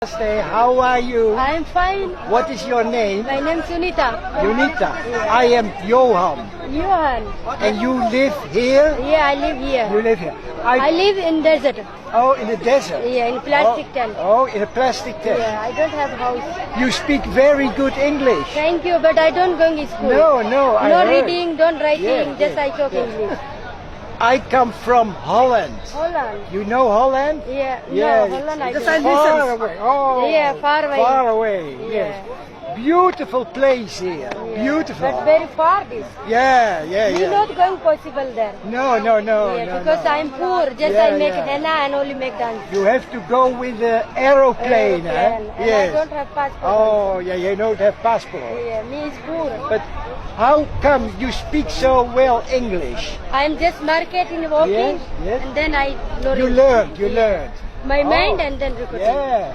Namaste, how are you? I am fine. What is your name? My name is Sunita. Unita. I am Johan. Johan. And you live here? Yeah, I live here. You live here. I live in desert. Oh, in the desert? Yeah, in plastic tent. Oh, in a plastic tent. Yeah, I don't have house. You speak very good English. Thank you, but I don't go to school. No, I No heard. reading, don't writing, Yes, just yes, I talk yes. English. I come from Holland. Holland. You know Holland? Yeah, Yeah. no, Holland I Just don't. far away. Oh, Yeah, far away. Far away, Yeah. yes. Beautiful place here. Yeah. Beautiful. But very far this. Yeah. We not going possible there. No. Yeah, because no. I am poor. Just Yeah, I make yeah. henna and only make dance. You have to go with the aeroplane, Aeroplane. huh? And I don't have passport. Oh, yeah, you don't have passport. Yeah, me is poor. But how come you speak so well English? I am just marketing, walking, Yes. and then I You learned. My mind Oh. and then recording. Yeah.